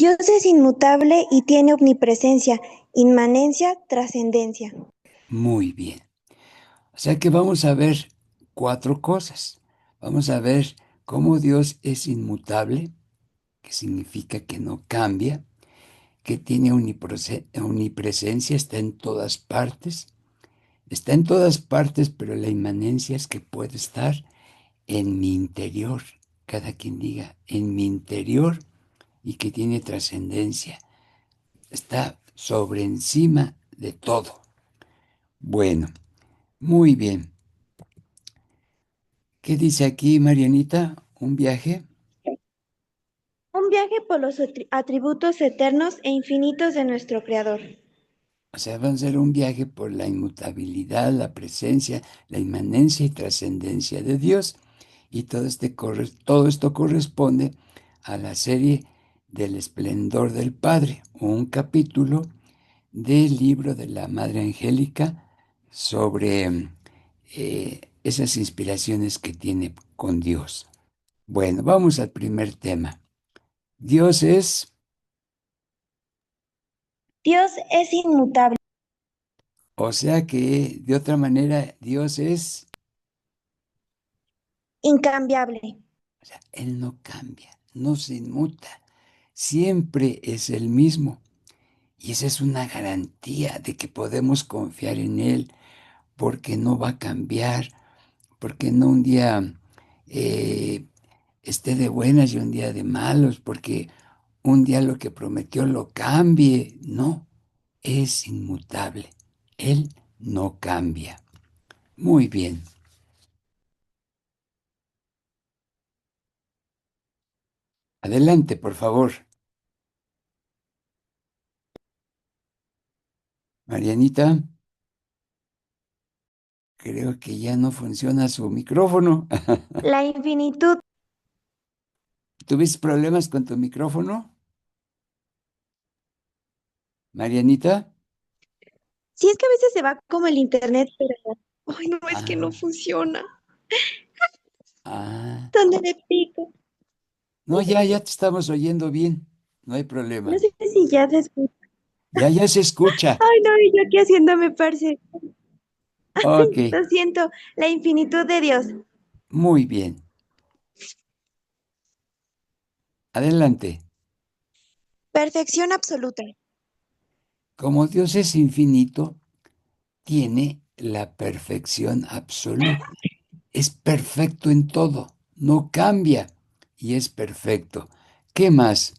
Dios es inmutable y tiene omnipresencia, inmanencia, trascendencia. Muy bien. O sea que vamos a ver cuatro cosas. Vamos a ver cómo Dios es inmutable, que significa que no cambia, que tiene omnipresencia, está en todas partes, pero la inmanencia es que puede estar en mi interior. Cada quien diga, en mi interior, y que tiene trascendencia. Está sobre encima de todo. Bueno, muy bien. ¿Qué dice aquí, Marianita? ¿Un viaje? Un viaje por los atributos eternos e infinitos de nuestro Creador. O sea, va a ser un viaje por la inmutabilidad, la presencia, la inmanencia y trascendencia de Dios. Y todo esto corresponde a la serie del esplendor del Padre, un capítulo del libro de la Madre Angélica sobre esas inspiraciones que tiene con Dios. Bueno, vamos al primer tema. Dios es, Dios es inmutable, o sea que de otra manera, Dios es, incambiable. o sea, Él no cambia, no se inmuta, siempre es el mismo. Y esa es una garantía de que podemos confiar en Él, porque no va a cambiar, porque no un día eh, esté de buenas y un día de malos, porque un día lo que prometió lo cambie. No, es inmutable. Él no cambia. Muy bien. Adelante, por favor. Marianita, creo que ya no funciona su micrófono. La infinitud. ¿Tuviste problemas con tu micrófono, Marianita? Sí, es que a veces se va como el internet, pero... Ay, no, es que no Ah, funciona. ah. ¿Dónde le pico? No, ya te estamos oyendo bien. No hay No problema. sé si ya se escucha. Ya se escucha. Ay, no, y yo aquí haciéndome parce. Ok, Lo siento, la infinitud de Dios. muy bien. Adelante. Perfección absoluta. Como Dios es infinito, tiene la perfección absoluta. Es perfecto en todo, no cambia y es perfecto. ¿Qué más?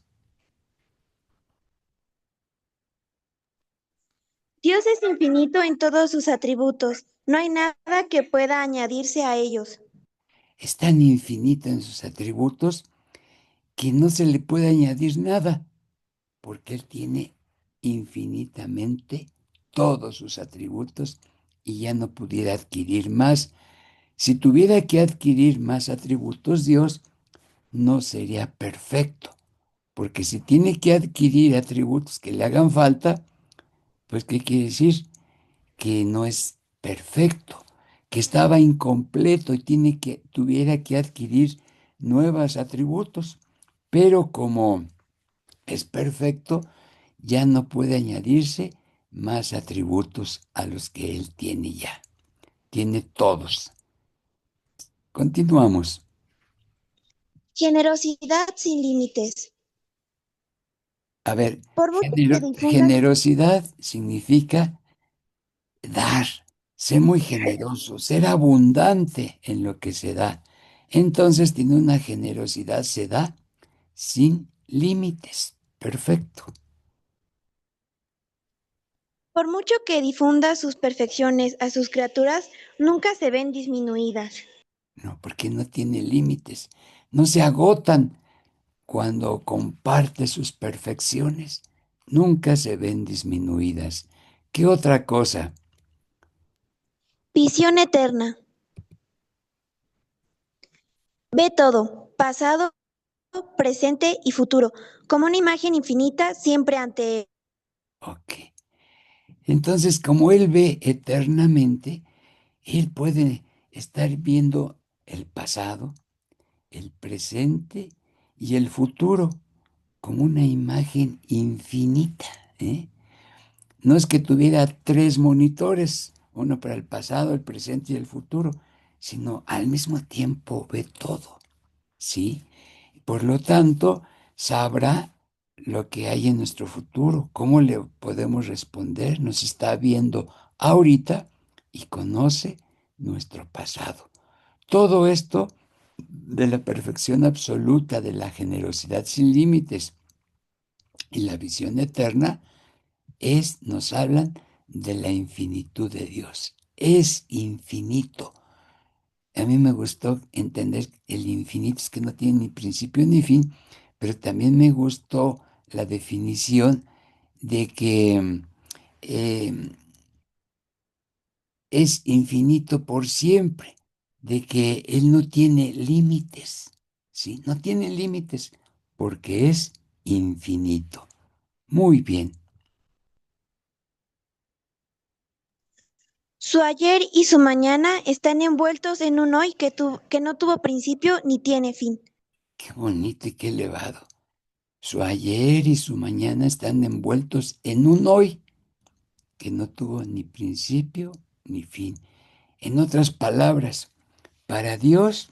Dios es infinito en todos sus atributos. No hay nada que pueda añadirse a ellos. Es tan infinito en sus atributos que no se le puede añadir nada, porque Él tiene infinitamente todos sus atributos y ya no pudiera adquirir más. Si tuviera que adquirir más atributos, Dios no sería perfecto, porque si tiene que adquirir atributos que le hagan falta, pues ¿qué quiere decir? Que no es perfecto, que estaba incompleto y tuviera que adquirir nuevos atributos, pero como es perfecto, ya no puede añadirse más atributos a los que él tiene ya. Tiene todos. Continuamos. Generosidad sin límites. A ver, Por mucho que difunda, generosidad significa dar, ser muy generoso, ser abundante en lo que se da. Entonces tiene una generosidad, se da sin límites. Perfecto. por mucho que difunda sus perfecciones a sus criaturas, nunca se ven disminuidas. No, porque no tiene límites. No se agotan cuando comparte sus perfecciones. Nunca se ven disminuidas. ¿Qué otra cosa? Visión eterna. Ve todo, pasado, presente y futuro, como una imagen infinita siempre ante él. Ok. Entonces, como Él ve eternamente, Él puede estar viendo el pasado, el presente y el futuro, como una imagen infinita, ¿eh? No es que tuviera tres monitores, uno para el pasado, el presente y el futuro, sino al mismo tiempo ve todo, ¿sí? Por lo tanto, sabrá lo que hay en nuestro futuro, cómo le podemos responder, nos está viendo ahorita y conoce nuestro pasado. Todo esto de la perfección absoluta, de la generosidad sin límites y la visión eterna nos hablan de la infinitud de Dios. Es infinito. A mí me gustó entender el infinito, es que no tiene ni principio ni fin, pero también me gustó la definición de que eh, es infinito por siempre, de que Él no tiene límites, ¿sí? No tiene límites porque es infinito. Muy bien. Su ayer y su mañana están envueltos en un hoy que no tuvo principio ni tiene fin. Qué bonito y qué elevado. Su ayer y su mañana están envueltos en un hoy que no tuvo ni principio ni fin. En otras palabras, para Dios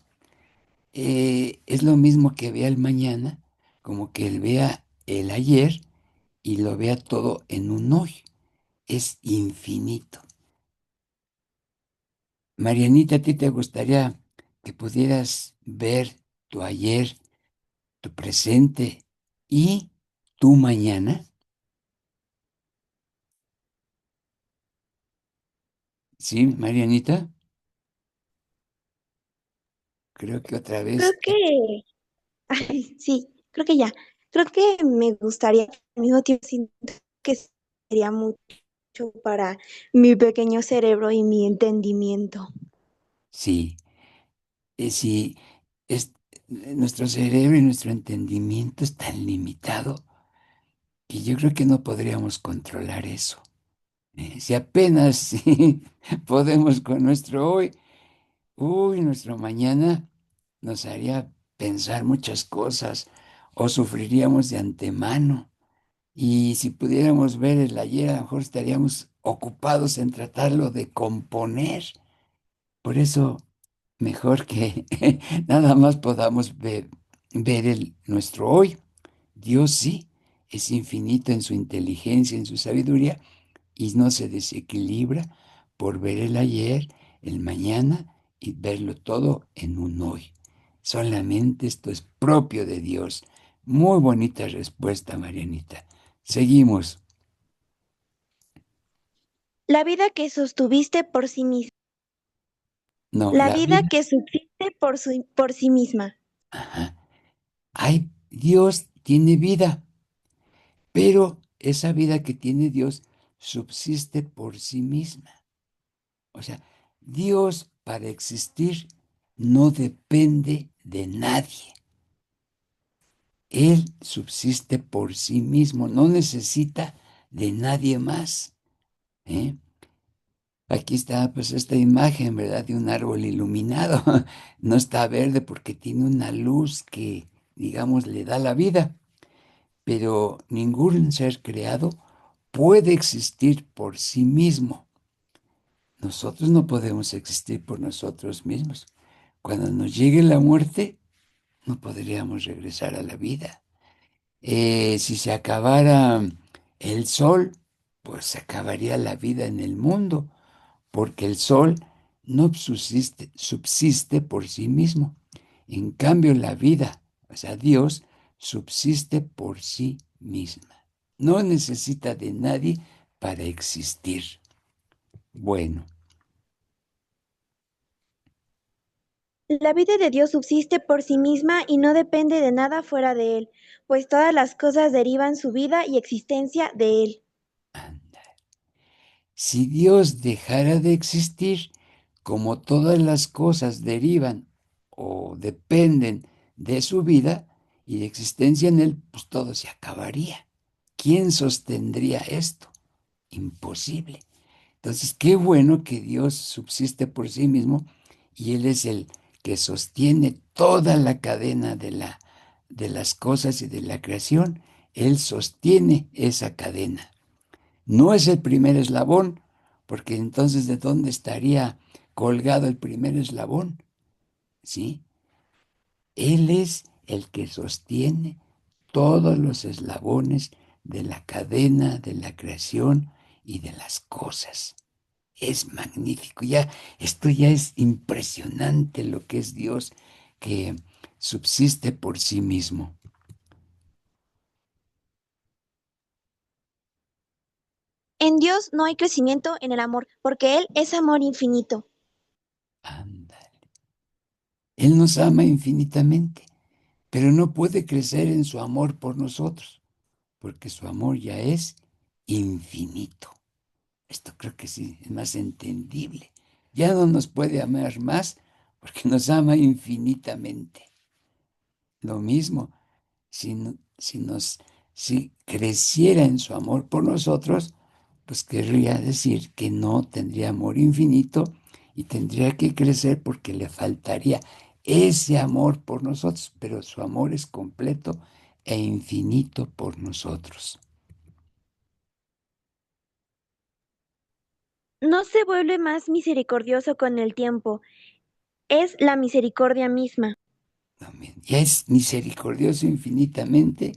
es lo mismo que vea el mañana, como que Él vea el ayer y lo vea todo en un hoy. Es infinito. Marianita, ¿a ti te gustaría que pudieras ver tu ayer, tu presente y tu mañana? ¿Sí, Marianita? Creo que otra Creo vez. que, ay, sí, creo que ya. Creo que me gustaría, al mismo tiempo siento que sería mucho para mi pequeño cerebro y mi entendimiento. Sí, sí, es, nuestro cerebro y nuestro entendimiento es tan limitado que yo creo que no podríamos controlar eso. Si apenas sí, podemos con nuestro hoy, uy, nuestro mañana nos haría pensar muchas cosas o sufriríamos de antemano. Y si pudiéramos ver el ayer, a lo mejor estaríamos ocupados en tratarlo de componer. Por eso, mejor que nada más podamos ver nuestro hoy. Dios sí es infinito en su inteligencia, en su sabiduría, y no se desequilibra por ver el ayer, el mañana y verlo todo en un hoy. Solamente esto es propio de Dios. Muy bonita respuesta, Marianita. Seguimos. La vida que sostuviste por sí misma. No, La la vida vida. que subsiste por sí misma. Ajá. Ay, Dios tiene vida, pero esa vida que tiene Dios subsiste por sí misma. O sea, Dios para existir no depende de nadie. Él subsiste por sí mismo, no necesita de nadie más. ¿Eh? Aquí está pues esta imagen, ¿verdad? De un árbol iluminado. No está verde porque tiene una luz que, digamos, le da la vida, pero ningún ser creado puede existir por sí mismo. Nosotros no podemos existir por nosotros mismos. Cuando nos llegue la muerte, no podríamos regresar a la vida. Si se acabara el sol, pues se acabaría la vida en el mundo, porque el sol no subsiste por sí mismo. En cambio, la vida, o sea, Dios, subsiste por sí misma. No necesita de nadie para existir. Bueno, La vida de Dios subsiste por sí misma y no depende de nada fuera de Él, pues todas las cosas derivan su vida y existencia de Él. si Dios dejara de existir, como todas las cosas derivan o dependen de su vida y de existencia en Él, pues todo se acabaría. ¿Quién sostendría esto? Imposible. Entonces, qué bueno que Dios subsiste por sí mismo y Él es el que sostiene toda la cadena de las cosas y de la creación. Él sostiene esa cadena. No es el primer eslabón, porque entonces ¿de dónde estaría colgado el primer eslabón? ¿Sí? Él es el que sostiene todos los eslabones de la cadena de la creación y de las cosas. Es magnífico, ya esto ya es impresionante lo que es Dios que subsiste por sí mismo. En Dios no hay crecimiento en el amor, porque Él es amor infinito. Ándale. Él nos ama infinitamente, pero no puede crecer en su amor por nosotros, porque su amor ya es infinito. Esto creo que sí es más entendible. Ya no nos puede amar más porque nos ama infinitamente. Lo mismo, si, si si creciera en su amor por nosotros, pues querría decir que no tendría amor infinito y tendría que crecer porque le faltaría ese amor por nosotros, pero su amor es completo e infinito por nosotros. No se vuelve más misericordioso con el tiempo, es la misericordia misma. Amén. Ya es misericordioso infinitamente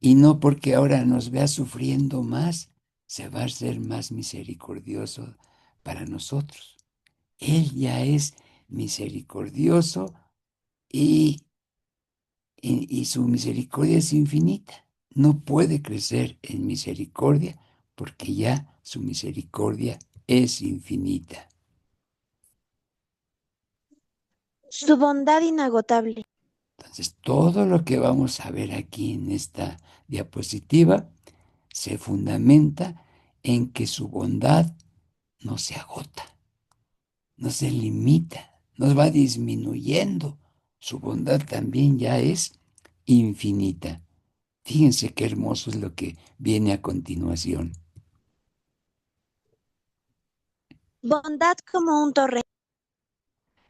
y no porque ahora nos vea sufriendo más, se va a ser más misericordioso para nosotros. Él ya es misericordioso y, y su misericordia es infinita. No puede crecer en misericordia porque ya su misericordia es infinita. Su bondad inagotable. Entonces, todo lo que vamos a ver aquí en esta diapositiva se fundamenta en que su bondad no se agota, no se limita, no va disminuyendo. Su bondad también ya es infinita. Fíjense qué hermoso es lo que viene a continuación. Bondad como un torrente.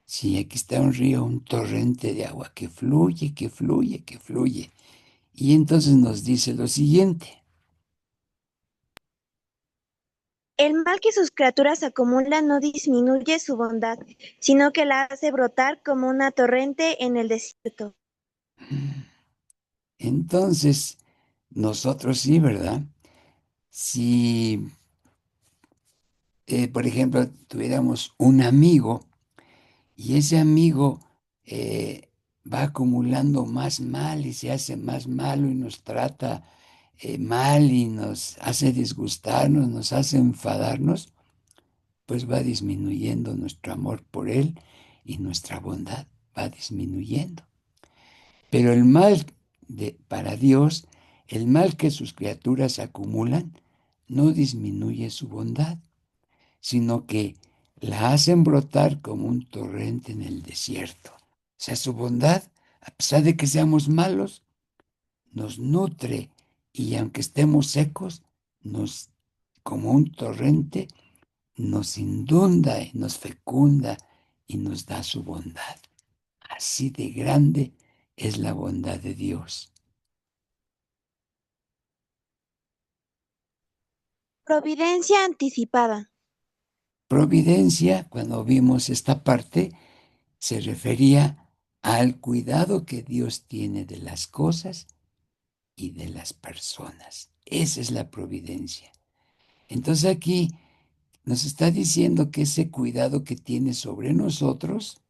Sí, aquí está un río, un torrente de agua que fluye, que fluye, que fluye. Y entonces nos dice lo siguiente. El mal que sus criaturas acumulan no disminuye su bondad, sino que la hace brotar como una torrente en el desierto. Entonces, nosotros sí, ¿verdad? Si, por ejemplo, tuviéramos un amigo y ese amigo va acumulando más mal y se hace más malo y nos trata mal y nos hace disgustarnos, nos hace enfadarnos, pues va disminuyendo nuestro amor por él y nuestra bondad va disminuyendo. Pero el mal para Dios, el mal que sus criaturas acumulan, no disminuye su bondad, sino que la hacen brotar como un torrente en el desierto. O sea, su bondad, a pesar de que seamos malos, nos nutre y aunque estemos secos, nos, como un torrente, nos inunda y nos fecunda y nos da su bondad. Así de grande es la bondad de Dios. Providencia anticipada. Providencia, cuando vimos esta parte, se refería al cuidado que Dios tiene de las cosas y de las personas. Esa es la providencia. Entonces aquí nos está diciendo que ese cuidado que tiene sobre nosotros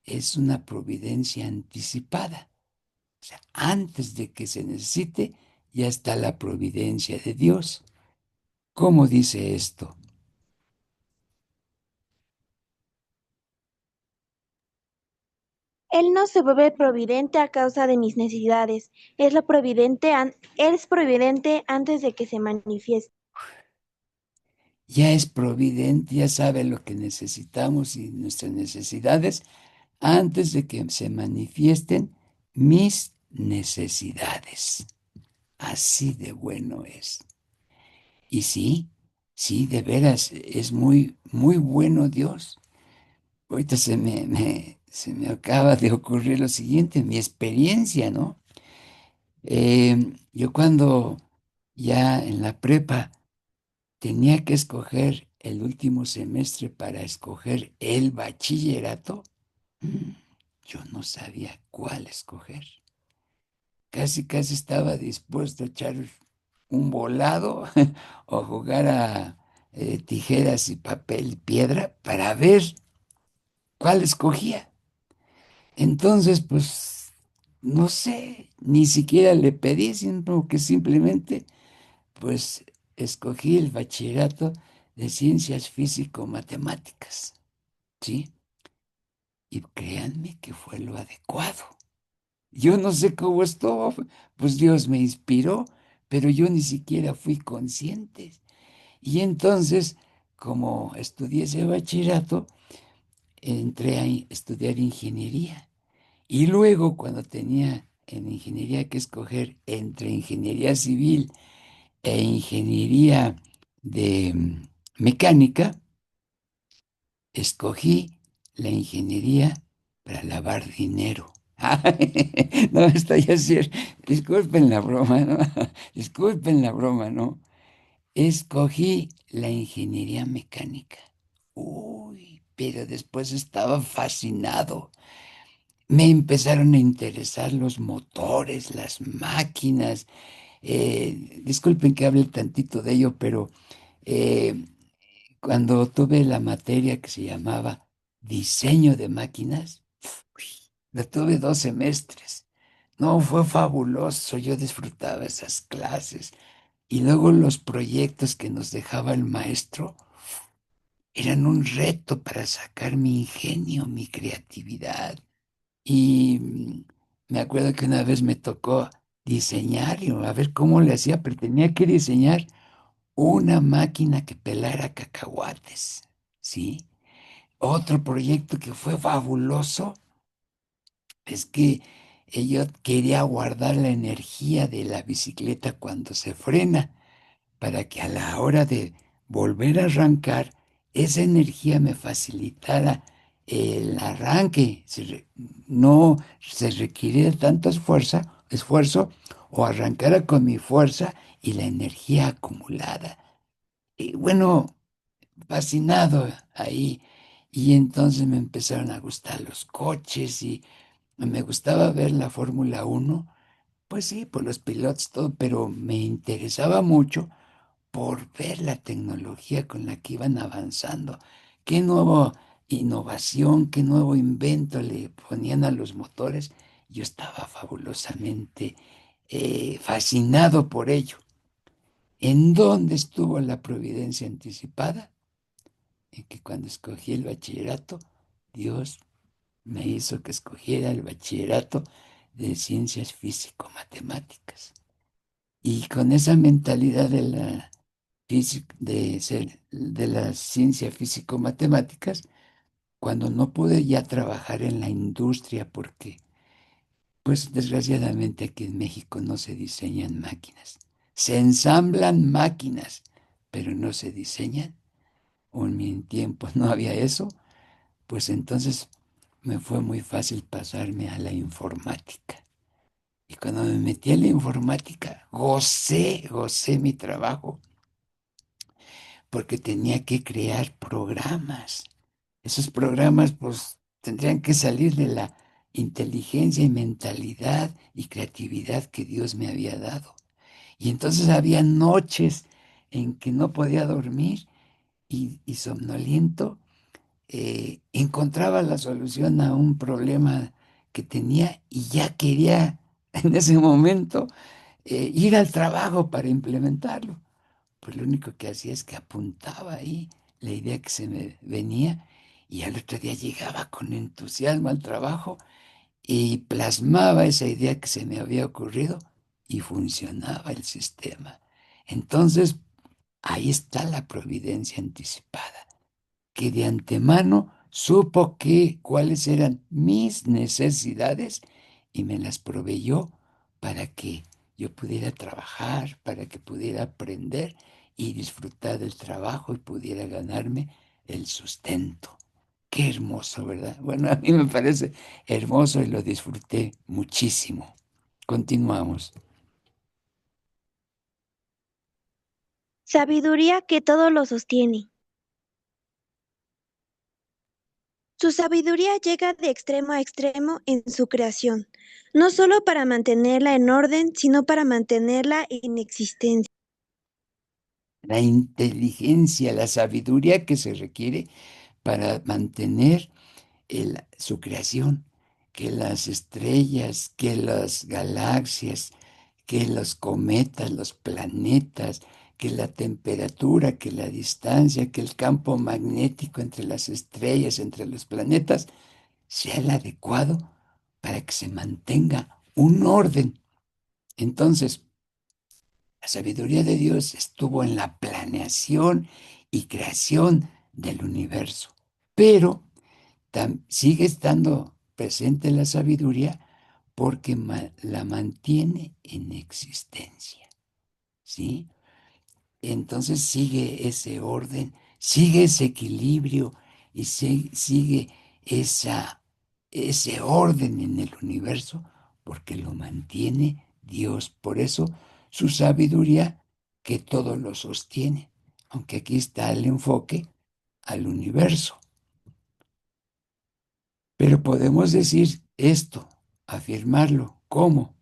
es una providencia anticipada. O sea, antes de que se necesite, ya está la providencia de Dios. ¿Cómo dice esto? Él no se vuelve providente a causa de mis necesidades. Él es providente antes de que se manifieste. Ya es providente, ya sabe lo que necesitamos y nuestras necesidades antes de que se manifiesten mis necesidades. Así de bueno es. Y sí, sí, de veras, es muy, muy bueno Dios. Ahorita se me acaba de ocurrir lo siguiente, mi experiencia, ¿no? Yo cuando ya en la prepa tenía que escoger el último semestre para escoger el bachillerato, mm, yo no sabía cuál escoger. Casi, casi estaba dispuesto a echar un volado o jugar a tijeras y papel y piedra para ver cuál escogía. Entonces, pues, no sé, ni siquiera le pedí, sino que simplemente, pues, escogí el bachillerato de ciencias físico-matemáticas, ¿sí? Y créanme que fue lo adecuado. Yo no sé cómo estuvo, pues Dios me inspiró, pero yo ni siquiera fui consciente. Y entonces, como estudié ese bachillerato, entré a estudiar ingeniería. Y luego, cuando tenía en ingeniería que escoger entre ingeniería civil e ingeniería de mecánica, escogí la ingeniería para lavar dinero. No, estoy así. Disculpen la broma, ¿no? Disculpen la broma, ¿no? Escogí la ingeniería mecánica. Uy, pero después estaba fascinado. Me empezaron a interesar los motores, las máquinas. Disculpen que hable tantito de ello, pero eh, cuando tuve la materia que se llamaba diseño de máquinas, uy, la tuve 2 semestres. No, fue fabuloso, yo disfrutaba esas clases. Y luego los proyectos que nos dejaba el maestro eran un reto para sacar mi ingenio, mi creatividad. Y me acuerdo que una vez me tocó diseñar, y a ver cómo le hacía, pero tenía que diseñar una máquina que pelara cacahuates, ¿sí? Otro proyecto que fue fabuloso es que yo quería guardar la energía de la bicicleta cuando se frena, para que a la hora de volver a arrancar, esa energía me facilitara el arranque. No se requiere tanto esfuerzo, o arrancara con mi fuerza y la energía acumulada. Y bueno, fascinado ahí. Y entonces me empezaron a gustar los coches y me gustaba ver la Fórmula 1. Pues sí, por los pilotos, todo, pero me interesaba mucho por ver la tecnología con la que iban avanzando. Qué nueva innovación, qué nuevo invento le ponían a los motores. Yo estaba fabulosamente fascinado por ello. ¿En dónde estuvo la providencia anticipada? En que cuando escogí el bachillerato, Dios me hizo que escogiera el bachillerato de ciencias físico-matemáticas. Y con esa mentalidad de la de la ciencia físico-matemáticas, cuando no pude ya trabajar en la industria, porque, pues desgraciadamente aquí en México no se diseñan máquinas, se ensamblan máquinas, pero no se diseñan, o en mi tiempo no había eso, pues entonces me fue muy fácil pasarme a la informática. Y cuando me metí a la informática, gocé mi trabajo porque tenía que crear programas. Esos programas, pues, tendrían que salir de la inteligencia y mentalidad y creatividad que Dios me había dado. Y entonces había noches en que no podía dormir y somnoliento, encontraba la solución a un problema que tenía y ya quería en ese momento ir al trabajo para implementarlo. Pues lo único que hacía es que apuntaba ahí la idea que se me venía y al otro día llegaba con entusiasmo al trabajo y plasmaba esa idea que se me había ocurrido y funcionaba el sistema. Entonces, ahí está la providencia anticipada, que de antemano supo cuáles eran mis necesidades y me las proveyó para que yo pudiera trabajar, para que pudiera aprender y disfrutar del trabajo y pudiera ganarme el sustento. Qué hermoso, ¿verdad? Bueno, a mí me parece hermoso y lo disfruté muchísimo. Continuamos. Sabiduría que todo lo sostiene. Su sabiduría llega de extremo a extremo en su creación, no solo para mantenerla en orden, sino para mantenerla en existencia. La inteligencia, la sabiduría que se requiere para mantener su creación, que las estrellas, que las galaxias, que los cometas, los planetas, que la temperatura, que la distancia, que el campo magnético entre las estrellas, entre los planetas, sea el adecuado para que se mantenga un orden. Entonces, la sabiduría de Dios estuvo en la planeación y creación del universo, pero sigue estando presente la sabiduría porque la mantiene en existencia, ¿sí? Entonces sigue ese orden, sigue ese equilibrio y sigue esa, ese orden en el universo porque lo mantiene Dios. Por eso su sabiduría que todo lo sostiene, aunque aquí está el enfoque al universo. Pero podemos decir esto, afirmarlo. ¿Cómo?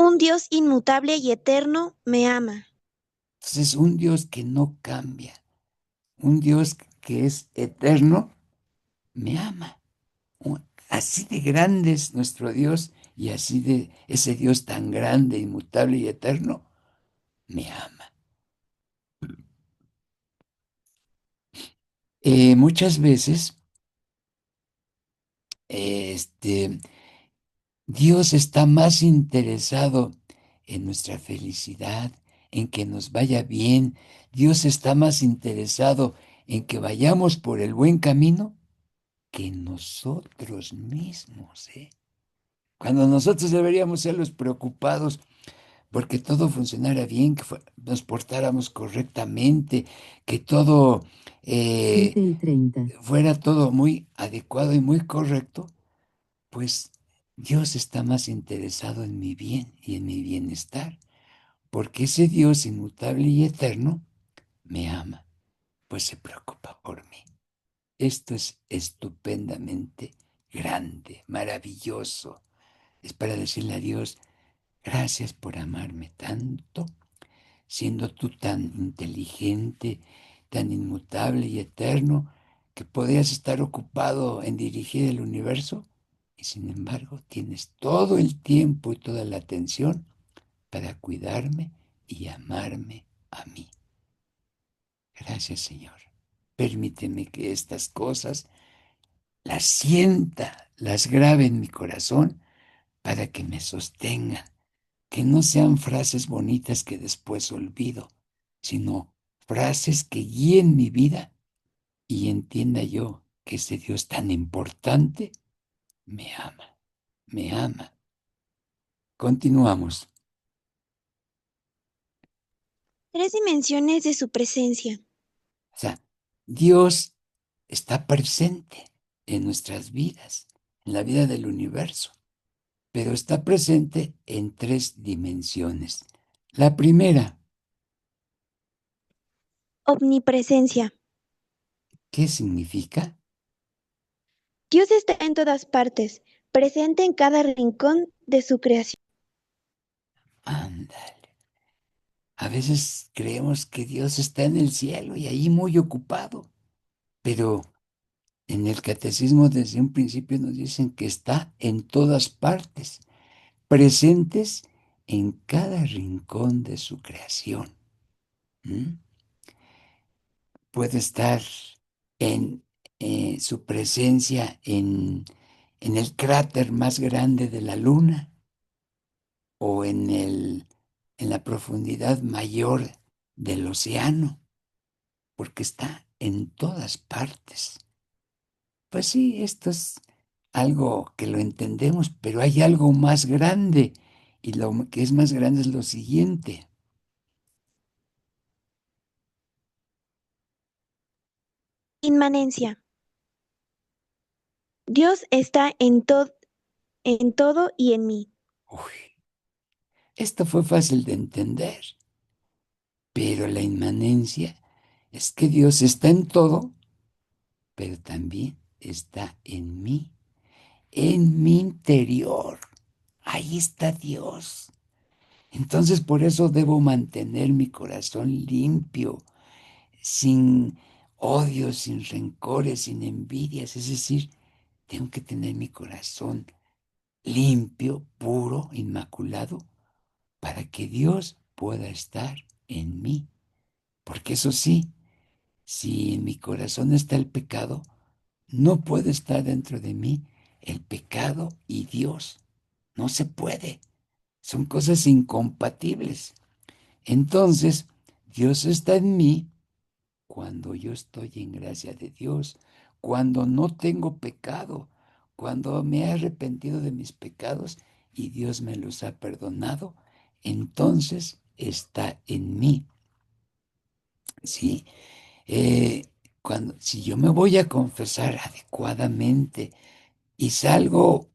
Un Dios inmutable y eterno me ama. Entonces, un Dios que no cambia, un Dios que es eterno, me ama. Así de grande es nuestro Dios y así de ese Dios tan grande, inmutable y eterno, me ama. Muchas veces, este, Dios está más interesado en nuestra felicidad, en que nos vaya bien. Dios está más interesado en que vayamos por el buen camino que nosotros mismos, ¿eh? Cuando nosotros deberíamos ser los preocupados porque todo funcionara bien, que nos portáramos correctamente, que todo 7:30 fuera todo muy adecuado y muy correcto, pues Dios está más interesado en mi bien y en mi bienestar, porque ese Dios inmutable y eterno me ama, pues se preocupa por mí. Esto es estupendamente grande, maravilloso. Es para decirle a Dios, gracias por amarme tanto, siendo tú tan inteligente, tan inmutable y eterno, que podrías estar ocupado en dirigir el universo, y sin embargo tienes todo el tiempo y toda la atención para cuidarme y amarme a mí. Gracias, Señor. Permíteme que estas cosas las sienta, las grabe en mi corazón para que me sostengan, que no sean frases bonitas que después olvido, sino frases que guíen mi vida y entienda yo que ese Dios tan importante me ama, me ama. Continuamos. Tres dimensiones de su presencia. O sea, Dios está presente en nuestras vidas, en la vida del universo, pero está presente en tres dimensiones. La primera, Omnipresencia. ¿qué significa? Dios está en todas partes, presente en cada rincón de su creación. Ándale. A veces creemos que Dios está en el cielo y ahí muy ocupado, pero en el catecismo desde un principio nos dicen que está en todas partes, presentes en cada rincón de su creación. ¿Mm? Puede estar en su presencia en el cráter más grande de la Luna o en la profundidad mayor del océano, porque está en todas partes. Pues sí, esto es algo que lo entendemos, pero hay algo más grande, y lo que es más grande es lo siguiente. Inmanencia. Dios está en todo y en mí. Uy, esto fue fácil de entender, pero la inmanencia es que Dios está en todo, pero también está en mi interior. Ahí está Dios. Entonces por eso debo mantener mi corazón limpio, sin odios, sin rencores, sin envidias. Es decir, tengo que tener mi corazón limpio, puro, inmaculado, para que Dios pueda estar en mí. Porque eso sí, si en mi corazón está el pecado, no puede estar dentro de mí el pecado y Dios. No se puede. Son cosas incompatibles. Entonces, Dios está en mí cuando yo estoy en gracia de Dios, cuando no tengo pecado, cuando me he arrepentido de mis pecados y Dios me los ha perdonado, entonces está en mí. ¿Sí? Eh, si yo me voy a confesar adecuadamente y salgo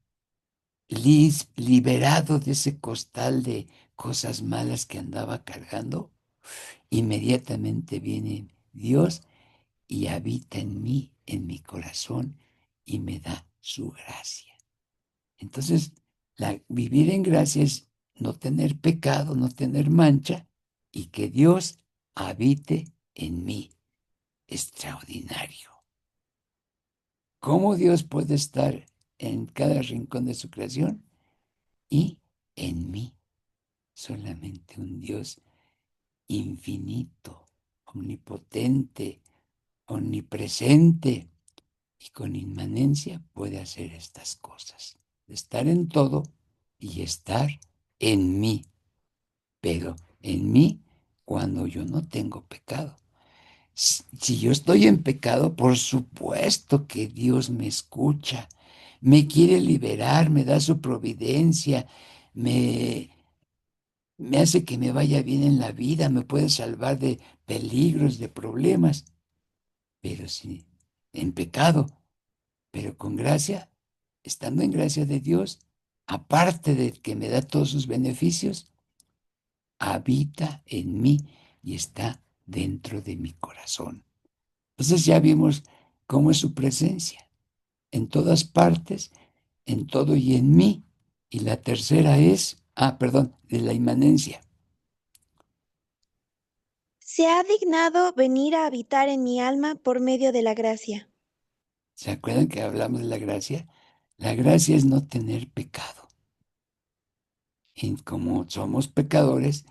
liberado de ese costal de cosas malas que andaba cargando, inmediatamente viene Dios y habita en mí, en mi corazón, y me da su gracia. Entonces, vivir en gracia es no tener pecado, no tener mancha, y que Dios habite en mí. Extraordinario. ¿Cómo Dios puede estar en cada rincón de su creación y en mí? Solamente un Dios infinito, omnipotente, omnipresente y con inmanencia puede hacer estas cosas. Estar en todo y estar en mí, pero en mí cuando yo no tengo pecado. Si yo estoy en pecado, por supuesto que Dios me escucha, me quiere liberar, me da su providencia, me, me hace que me vaya bien en la vida, me puede salvar de peligros, de problemas, pero sí, en pecado, pero con gracia, estando en gracia de Dios, aparte de que me da todos sus beneficios, habita en mí y está dentro de mi corazón. Entonces ya vimos cómo es su presencia, en todas partes, en todo y en mí. Y la tercera es, perdón, de la inmanencia. Se ha dignado venir a habitar en mi alma por medio de la gracia. ¿Se acuerdan que hablamos de la gracia? La gracia es no tener pecado. Y como somos pecadores,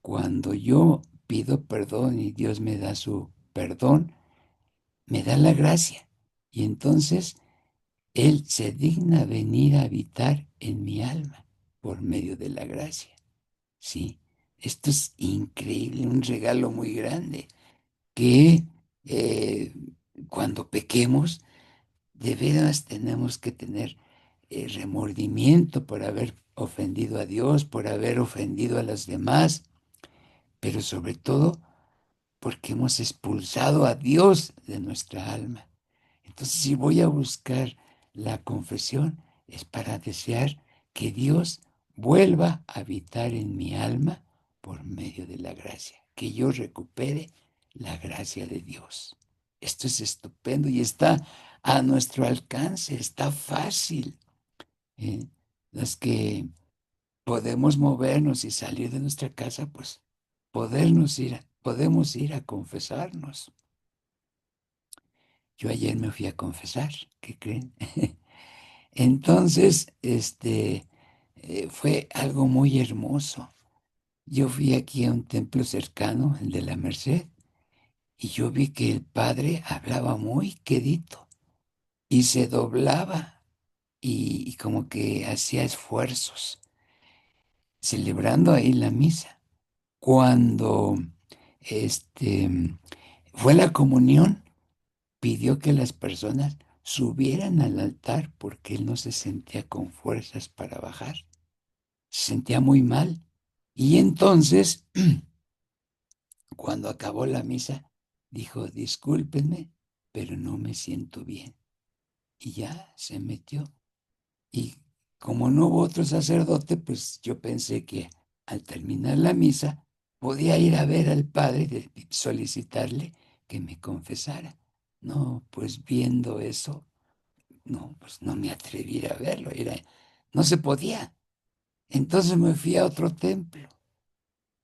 cuando yo pido perdón y Dios me da su perdón, me da la gracia. Y entonces Él se digna venir a habitar en mi alma por medio de la gracia. Sí, esto es increíble, un regalo muy grande que eh, cuando pequemos, de veras tenemos que tener remordimiento por haber ofendido a Dios, por haber ofendido a los demás, pero sobre todo porque hemos expulsado a Dios de nuestra alma. Entonces, si voy a buscar la confesión, es para desear que Dios vuelva a habitar en mi alma por medio de la gracia, que yo recupere la gracia de Dios. Esto es estupendo y está a nuestro alcance, está fácil. ¿Eh? Los que podemos movernos y salir de nuestra casa, pues podemos ir a confesarnos. Yo ayer me fui a confesar, ¿qué creen? Entonces, fue algo muy hermoso. Yo fui aquí a un templo cercano, el de la Merced, y yo vi que el padre hablaba muy quedito y se doblaba y como que hacía esfuerzos, celebrando ahí la misa. Cuando este, fue la comunión, pidió que las personas subieran al altar porque él no se sentía con fuerzas para bajar. Se sentía muy mal. Y entonces, cuando acabó la misa, dijo, discúlpenme, pero no me siento bien. Y ya se metió. Y como no hubo otro sacerdote, pues yo pensé que al terminar la misa podía ir a ver al padre y solicitarle que me confesara. No, pues viendo eso, no, pues no me atreví a ir a verlo, no se podía. Entonces me fui a otro templo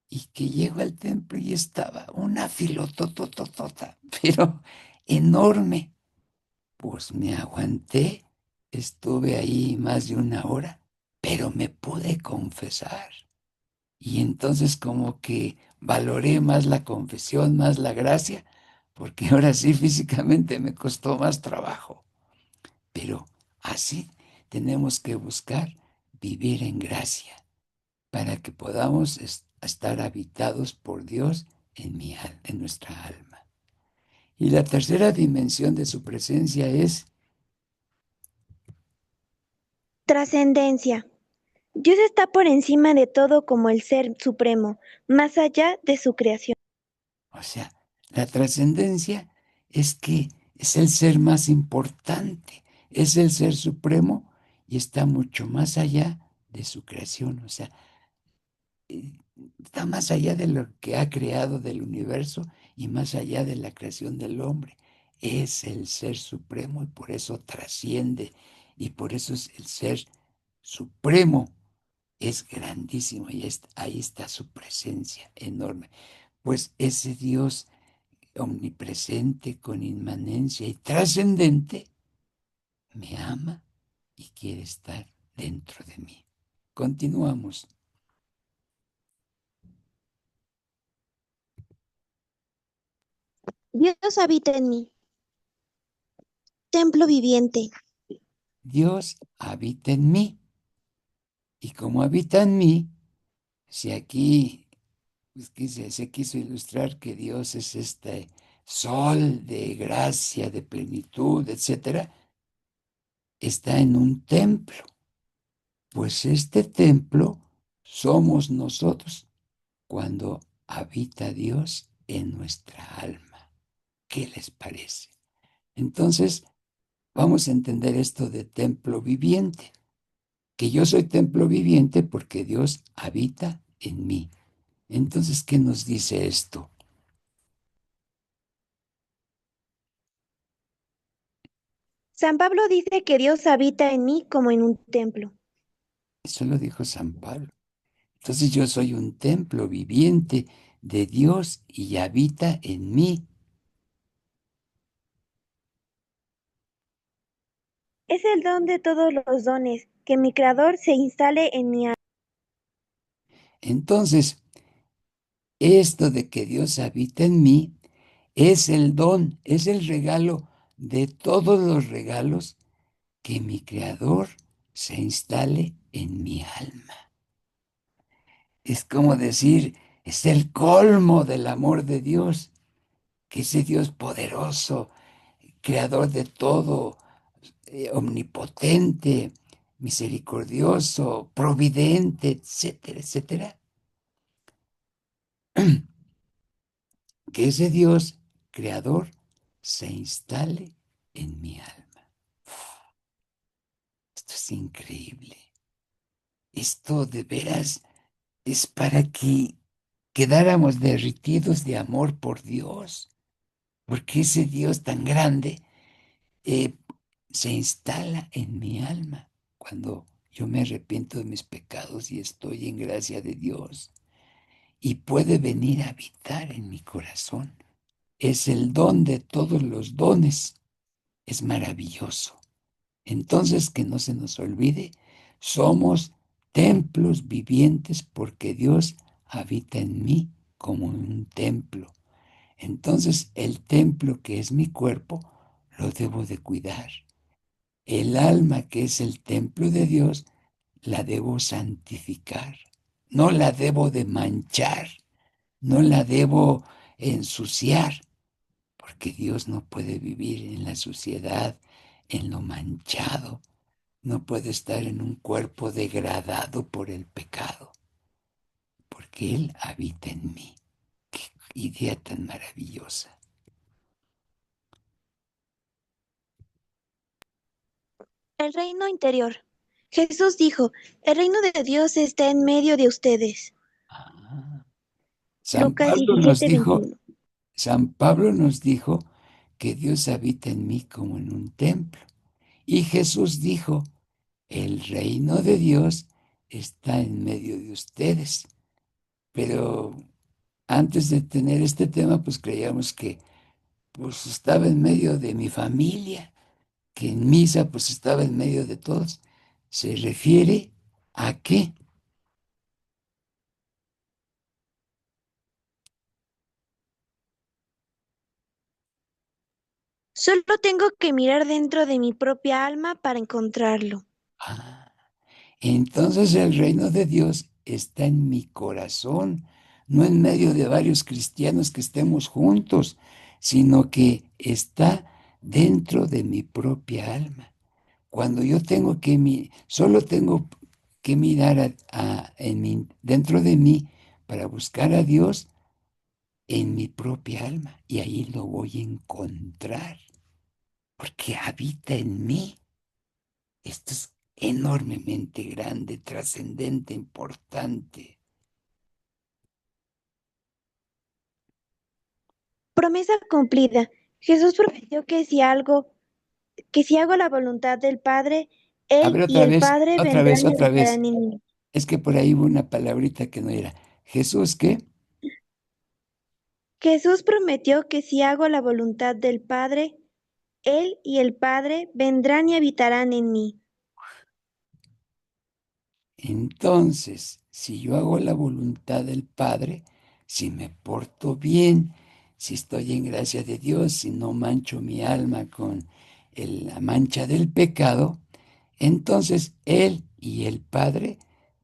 y que llego al templo y estaba una filotototota, pero enorme. Pues me aguanté, estuve ahí más de una hora, pero me pude confesar. Y entonces como que valoré más la confesión, más la gracia, porque ahora sí físicamente me costó más trabajo. Pero así tenemos que buscar vivir en gracia para que podamos estar habitados por Dios en nuestra alma. Y la tercera dimensión de su presencia es, Trascendencia. Dios está por encima de todo como el Ser Supremo, más allá de su creación. o sea, la trascendencia es que es el ser más importante, es el ser supremo y está mucho más allá de su creación, o sea, eh, está más allá de lo que ha creado del universo y más allá de la creación del hombre. Es el ser supremo y por eso trasciende y por eso es el ser supremo. Es grandísimo y ahí está su presencia enorme. Pues ese Dios omnipresente, con inmanencia y trascendente, me ama y quiere estar dentro de mí. Continuamos. Dios habita en mí, templo viviente. Dios habita en mí y como habita en mí, si aquí pues, se quiso ilustrar que Dios es este sol de gracia, de plenitud, etcétera, está en un templo. Pues este templo somos nosotros cuando habita Dios en nuestra alma. ¿Qué les parece? Entonces, vamos a entender esto de templo viviente, que yo soy templo viviente porque Dios habita en mí. Entonces, ¿qué nos dice esto? San Pablo dice que Dios habita en mí como en un templo. Eso lo dijo San Pablo. Entonces yo soy un templo viviente de Dios y habita en mí. Es el don de todos los dones, que mi Creador se instale en mi alma. Entonces, esto de que Dios habita en mí es el don, es el regalo de todos los regalos que mi Creador se instale en mi alma. Es como decir, es el colmo del amor de Dios, que ese Dios poderoso, creador de todo, omnipotente, misericordioso, providente, etcétera, etcétera, que ese Dios creador se instale en mi alma. Esto es increíble. Esto de veras es para que quedáramos derritidos de amor por Dios, porque ese Dios tan grande eh, se instala en mi alma cuando yo me arrepiento de mis pecados y estoy en gracia de Dios y puede venir a habitar en mi corazón. Es el don de todos los dones. Es maravilloso. Entonces, que no se nos olvide, somos templos vivientes porque Dios habita en mí como en un templo. Entonces, el templo que es mi cuerpo, lo debo de cuidar. El alma que es el templo de Dios, la debo santificar. No la debo de manchar, no la debo ensuciar, porque Dios no puede vivir en la suciedad, en lo manchado. No puede estar en un cuerpo degradado por el pecado, porque Él habita en mí. Qué idea tan maravillosa. El reino interior. Jesús dijo, el reino de Dios está en medio de ustedes. Ah, San Lucas Pablo nos 17, dijo, 21. San Pablo nos dijo que Dios habita en mí como en un templo. Y Jesús dijo, el reino de Dios está en medio de ustedes. Pero antes de tener este tema, pues creíamos que pues estaba en medio de mi familia, que en misa pues estaba en medio de todos. ¿Se refiere a qué? Solo tengo que mirar dentro de mi propia alma para encontrarlo. Ah, entonces el reino de Dios está en mi corazón, no en medio de varios cristianos que estemos juntos, sino que está dentro de mi propia alma. Cuando yo tengo que solo tengo que mirar dentro de mí para buscar a Dios en mi propia alma y ahí lo voy a encontrar porque habita en mí. Esto es enormemente grande, trascendente, importante. Promesa cumplida. Jesús prometió que si hago la voluntad del Padre, A Él ver, y otra el vez, Padre otra vendrán vez, y otra vez. habitarán en mí. Es que por ahí hubo una palabrita que no era. Jesús, ¿qué? Jesús prometió que si hago la voluntad del Padre, Él y el Padre vendrán y habitarán en mí. Entonces, si yo hago la voluntad del Padre, si me porto bien, si estoy en gracia de Dios, si no mancho mi alma con la mancha del pecado, entonces Él y el Padre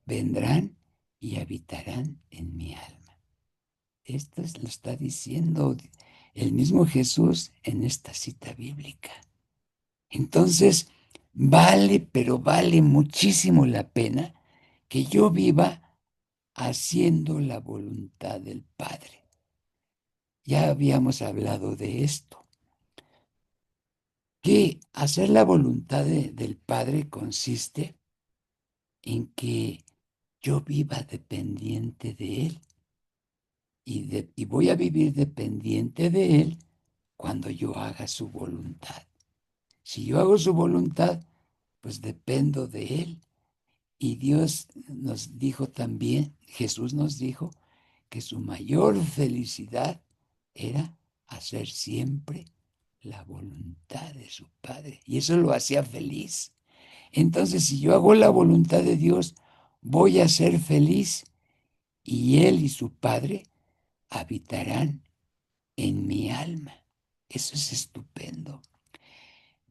vendrán y habitarán en mi alma. Lo está diciendo el mismo Jesús en esta cita bíblica. Entonces, vale, pero vale muchísimo la pena que yo viva haciendo la voluntad del Padre. Ya habíamos hablado de esto, que hacer la voluntad del Padre consiste en que yo viva dependiente de Él y voy a vivir dependiente de Él cuando yo haga su voluntad. Si yo hago su voluntad, pues dependo de Él. Y Dios nos dijo también, Jesús nos dijo, que su mayor felicidad era hacer siempre la voluntad de su Padre. Y eso lo hacía feliz. Entonces, si yo hago la voluntad de Dios, voy a ser feliz y Él y su Padre habitarán en mi alma. Eso es estupendo.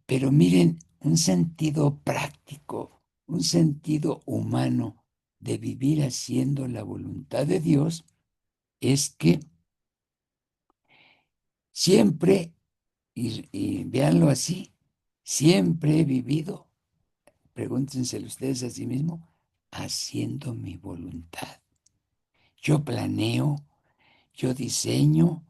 Pero miren, un sentido práctico, un sentido humano de vivir haciendo la voluntad de Dios es que siempre, y véanlo así, siempre he vivido, pregúntenselo ustedes a sí mismos, haciendo mi voluntad. Yo planeo, yo diseño,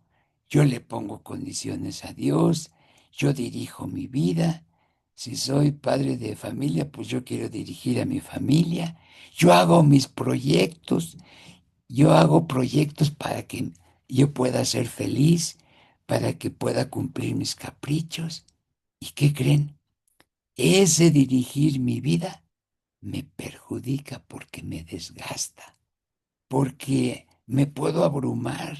yo le pongo condiciones a Dios, yo dirijo mi vida. Si soy padre de familia, pues yo quiero dirigir a mi familia. Yo hago mis proyectos, yo hago proyectos para que yo pueda ser feliz, para que pueda cumplir mis caprichos. ¿Y qué creen? Ese dirigir mi vida me perjudica porque me desgasta, porque me puedo abrumar.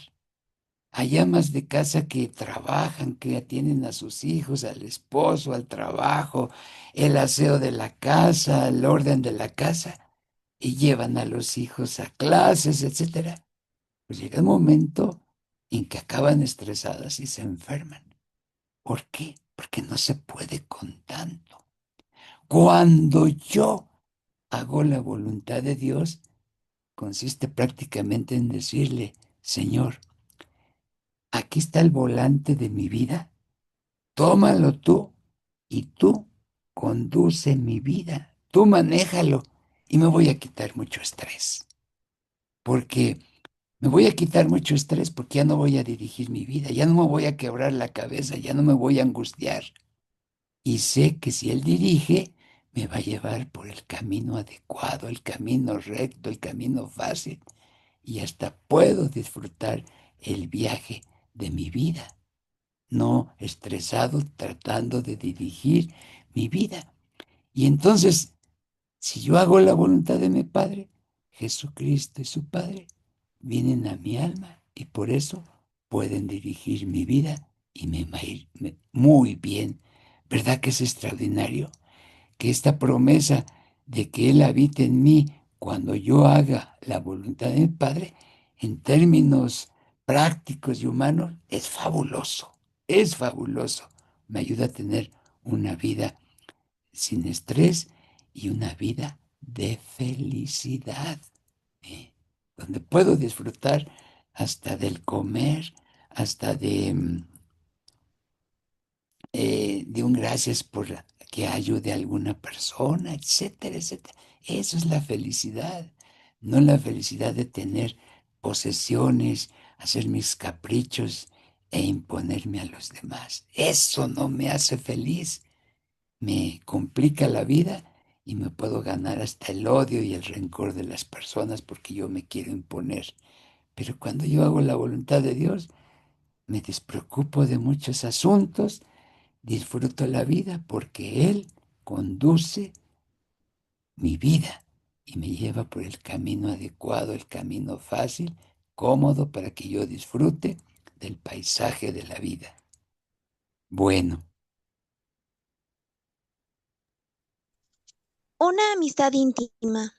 Hay amas de casa que trabajan, que atienden a sus hijos, al esposo, al trabajo, el aseo de la casa, el orden de la casa, y llevan a los hijos a clases, etcétera. Pues llega un momento en que acaban estresadas y se enferman. ¿Por qué? Porque no se puede con tanto. Cuando yo hago la voluntad de Dios, consiste prácticamente en decirle, Señor, aquí está el volante de mi vida, tómalo tú y tú conduce mi vida, tú manéjalo y me voy a quitar mucho estrés, porque me voy a quitar mucho estrés porque ya no voy a dirigir mi vida, ya no me voy a quebrar la cabeza, ya no me voy a angustiar. Y sé que si Él dirige, me va a llevar por el camino adecuado, el camino recto, el camino fácil, y hasta puedo disfrutar el viaje de mi vida, no estresado tratando de dirigir mi vida. Y entonces, si yo hago la voluntad de mi Padre, Jesucristo y su Padre vienen a mi alma y por eso pueden dirigir mi vida y me va a ir muy bien. ¿Verdad que es extraordinario? Que esta promesa de que Él habite en mí cuando yo haga la voluntad de mi Padre, en términos prácticos y humanos, es fabuloso. Me ayuda a tener una vida sin estrés y una vida de felicidad, ¿eh? Donde puedo disfrutar hasta del comer, hasta de un gracias por que ayude a alguna persona, etcétera, etcétera. Eso es la felicidad, no la felicidad de tener posesiones, hacer mis caprichos e imponerme a los demás. Eso no me hace feliz, me complica la vida y me puedo ganar hasta el odio y el rencor de las personas porque yo me quiero imponer. Pero cuando yo hago la voluntad de Dios, me despreocupo de muchos asuntos, disfruto la vida porque Él conduce mi vida y me lleva por el camino adecuado, el camino fácil, cómodo para que yo disfrute del paisaje de la vida. Bueno, Una amistad íntima.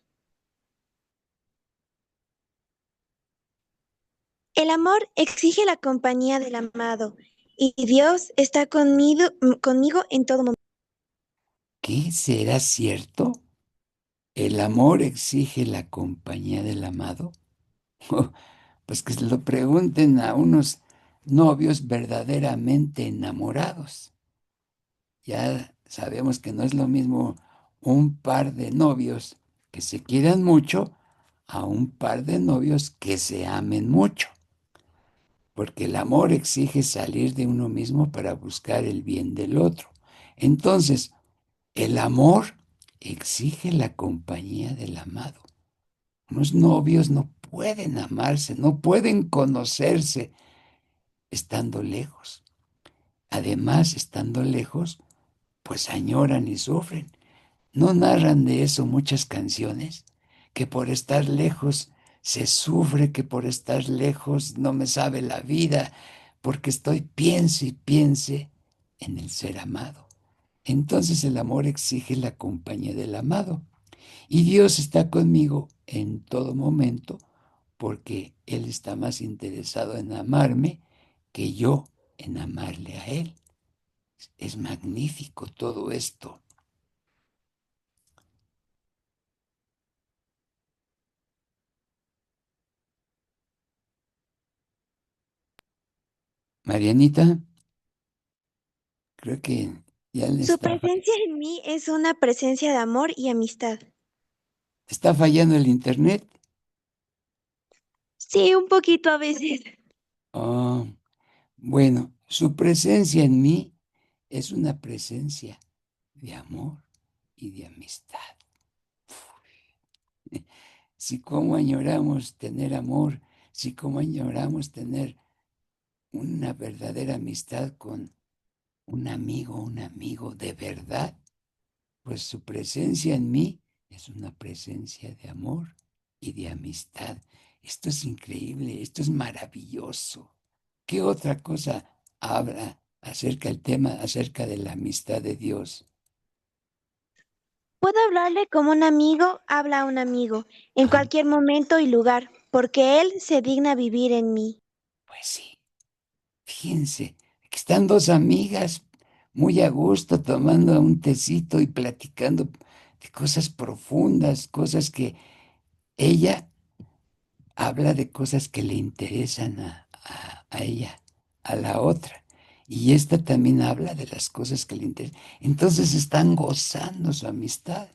El amor exige la compañía del amado, y Dios está conmigo en todo momento. ¿qué será cierto? ¿El amor exige la compañía del amado? Pues que se lo pregunten a unos novios verdaderamente enamorados. Ya sabemos que no es lo mismo un par de novios que se quieran mucho a un par de novios que se amen mucho, porque el amor exige salir de uno mismo para buscar el bien del otro. Entonces, el amor exige la compañía del amado. Unos novios no pueden amarse, no pueden conocerse estando lejos. Además, estando lejos, pues añoran y sufren. ¿No narran de eso muchas canciones? Que por estar lejos se sufre, que por estar lejos no me sabe la vida, porque estoy piense y piense en el ser amado. Entonces el amor exige la compañía del amado. Y Dios está conmigo en todo momento porque Él está más interesado en amarme que yo en amarle a Él. Es magnífico todo esto. Marianita, creo que ya le Su presencia en mí es una presencia de amor y amistad. está fallando el internet. Sí, un poquito a veces. Oh, bueno, su presencia en mí es una presencia de amor y de amistad. Si como añoramos tener amor, si como añoramos tener una verdadera amistad con un amigo de verdad, pues su presencia en mí es una presencia de amor y de amistad. Esto es increíble, esto es maravilloso. ¿Qué otra cosa habla acerca del tema, acerca de la amistad de Dios? Puedo hablarle como un amigo habla a un amigo, en Ah, cualquier momento y lugar, porque Él se digna vivir en mí. pues sí, fíjense, que están dos amigas muy a gusto tomando un tecito y platicando de cosas profundas, cosas que ella habla de cosas que le interesan a ella, a la otra. Y esta también habla de las cosas que le interesan. Entonces están gozando su amistad.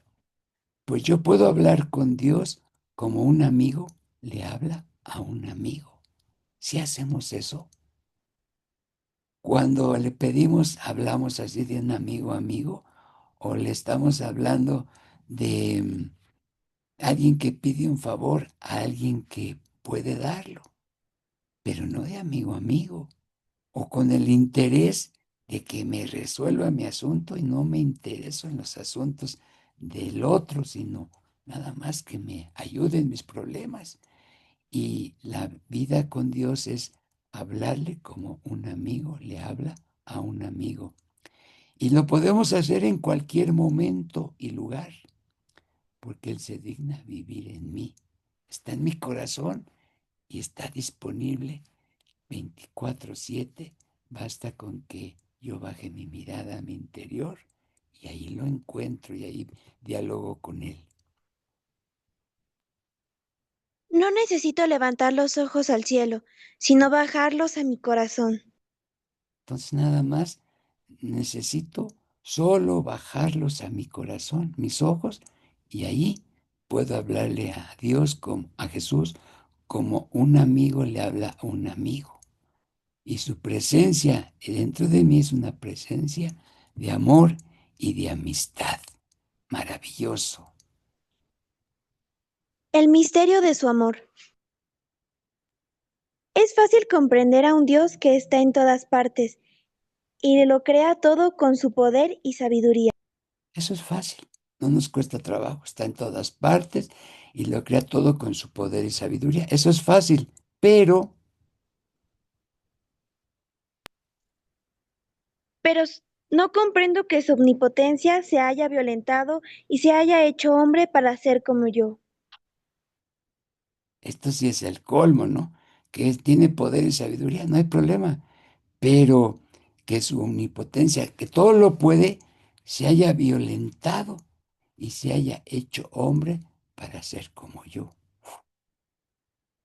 Pues yo puedo hablar con Dios como un amigo le habla a un amigo. Si hacemos eso, cuando le pedimos, hablamos así de un amigo a amigo, o le estamos hablando de alguien que pide un favor a alguien que puede darlo, pero no de amigo a amigo, o con el interés de que me resuelva mi asunto y no me intereso en los asuntos del otro, sino nada más que me ayude en mis problemas. Y la vida con Dios es hablarle como un amigo le habla a un amigo. Y lo podemos hacer en cualquier momento y lugar, porque Él se digna vivir en mí. Está en mi corazón y está disponible 24/7. Basta con que yo baje mi mirada a mi interior y ahí lo encuentro y ahí dialogo con Él. No necesito levantar los ojos al cielo, sino bajarlos a mi corazón. Entonces nada más necesito solo bajarlos a mi corazón, mis ojos, y ahí puedo hablarle a Dios, como, a Jesús, como un amigo le habla a un amigo. Y su presencia dentro de mí es una presencia de amor y de amistad. Maravilloso. El misterio de su amor. Es fácil comprender a un Dios que está en todas partes y lo crea todo con su poder y sabiduría. Eso es fácil, no nos cuesta trabajo, está en todas partes y lo crea todo con su poder y sabiduría. Eso es fácil, pero Pero no comprendo que su omnipotencia se haya violentado y se haya hecho hombre para ser como yo. esto sí es el colmo, ¿no? Que él tiene poder y sabiduría, no hay problema, pero que su omnipotencia, que todo lo puede, se haya violentado y se haya hecho hombre para ser como yo.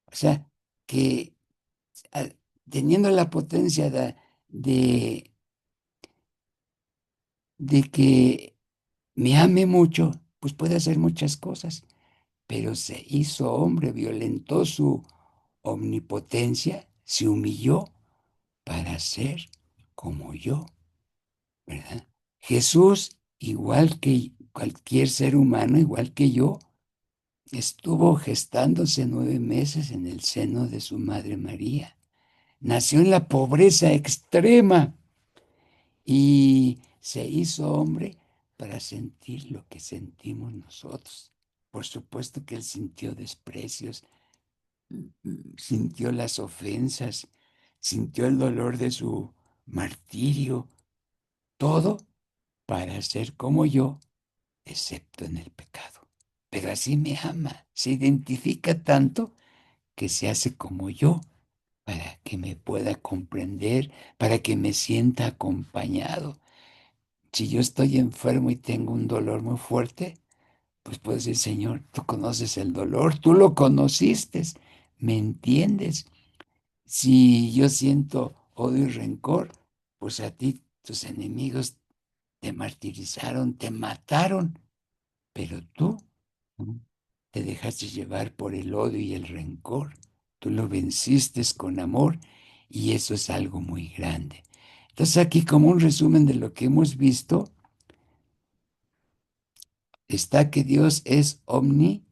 O sea, que ah, teniendo la potencia de, de que me ame mucho, pues puede hacer muchas cosas, pero se hizo hombre, violentó su omnipotencia, se humilló para ser como yo, ¿verdad? Jesús, igual que cualquier ser humano, igual que yo, estuvo gestándose 9 meses en el seno de su madre María. Nació en la pobreza extrema y se hizo hombre para sentir lo que sentimos nosotros. Por supuesto que él sintió desprecios, sintió las ofensas, sintió el dolor de su martirio, todo para ser como yo, excepto en el pecado. Pero así me ama, se identifica tanto que se hace como yo, para que me pueda comprender, para que me sienta acompañado. Si yo estoy enfermo y tengo un dolor muy fuerte, pues puedo decir, Señor, tú conoces el dolor, tú lo conociste, ¿me entiendes? Si yo siento odio y rencor, pues a ti tus enemigos te martirizaron, te mataron, pero tú ¿no? Te dejaste llevar por el odio y el rencor. Tú lo venciste con amor y eso es algo muy grande. Entonces aquí como un resumen de lo que hemos visto, está que Dios es omnipresente,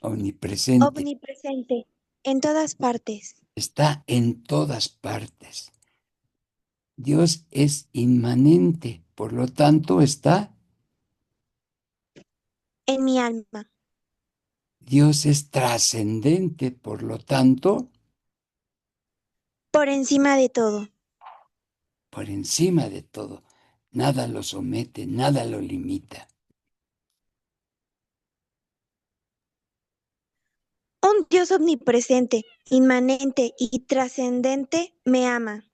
Omnipresente, en todas partes, está en todas partes. Dios es inmanente, por lo tanto está, en mi alma, Dios es trascendente, por lo tanto, por encima de todo. por encima de todo. Nada lo somete, nada lo limita. Un Dios omnipresente, inmanente y trascendente me ama.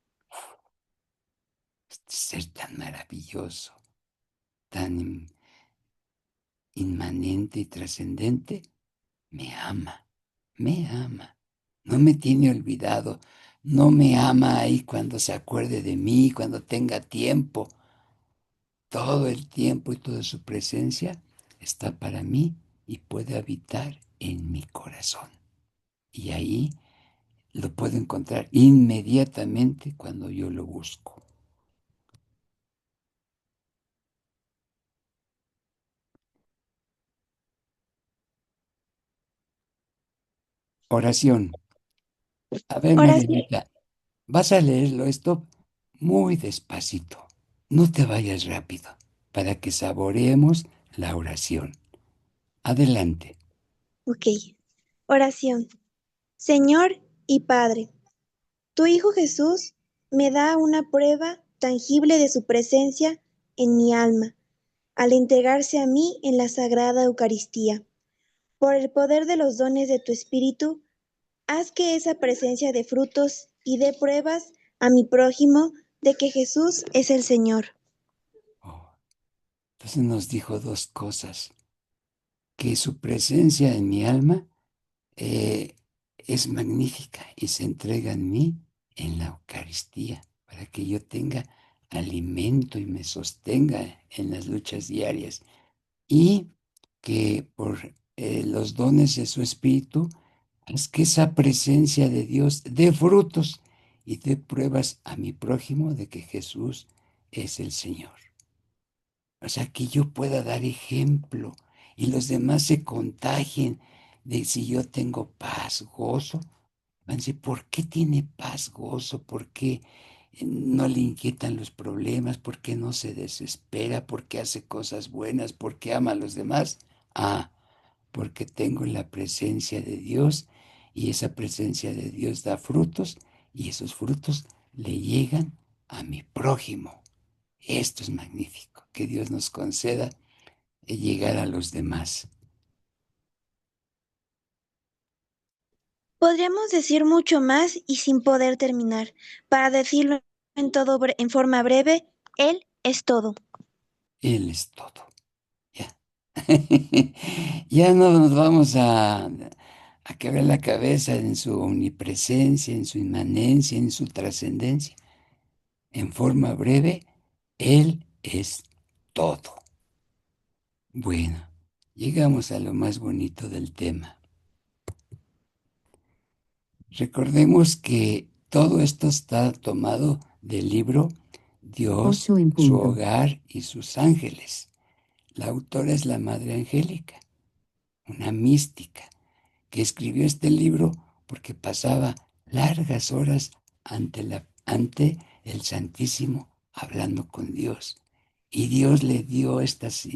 Este ser tan maravilloso, tan inmanente y trascendente, me ama, me ama. No me tiene olvidado, no me ama ahí cuando se acuerde de mí, cuando tenga tiempo. Todo el tiempo y toda su presencia está para mí y puede habitar en mi corazón. Y ahí lo puedo encontrar inmediatamente cuando yo lo busco. Oración. A ver, Oración. Marianita, vas a leerlo esto muy despacito. No te vayas rápido para que saboreemos la oración. Adelante. Ok. Oración. Señor y Padre, tu Hijo Jesús me da una prueba tangible de su presencia en mi alma al entregarse a mí en la Sagrada Eucaristía. Por el poder de los dones de tu Espíritu, haz que esa presencia dé frutos y dé pruebas a mi prójimo de que Jesús es el Señor. Oh, entonces nos dijo dos cosas, que su presencia en mi alma eh, es magnífica y se entrega en mí en la Eucaristía para que yo tenga alimento y me sostenga en las luchas diarias y que por los dones de su Espíritu haz que esa presencia de Dios dé frutos y dé pruebas a mi prójimo de que Jesús es el Señor. O sea, que yo pueda dar ejemplo y los demás se contagien de si yo tengo paz, gozo. Van a decir, ¿por qué tiene paz, gozo? ¿Por qué no le inquietan los problemas? ¿Por qué no se desespera? ¿Por qué hace cosas buenas? ¿Por qué ama a los demás? Ah, porque tengo la presencia de Dios y esa presencia de Dios da frutos y esos frutos le llegan a mi prójimo. Esto es magnífico, que Dios nos conceda llegar a los demás. Podríamos decir mucho más y sin poder terminar. Para decirlo en forma breve, Él es todo. Él es todo. Ya. Ya no nos vamos a quebrar la cabeza en su omnipresencia, en su inmanencia, en su trascendencia. En forma breve, Él es todo. Bueno, llegamos a lo más bonito del tema. Recordemos que todo esto está tomado del libro Dios, su hogar y sus ángeles. La autora es la Madre Angélica, una mística, que escribió este libro porque pasaba largas horas ante el Santísimo hablando con Dios. Y Dios le dio estas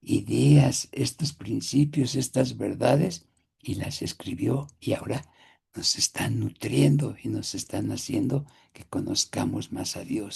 ideas, estos principios, estas verdades, y las escribió y ahora nos están nutriendo y nos están haciendo que conozcamos más a Dios.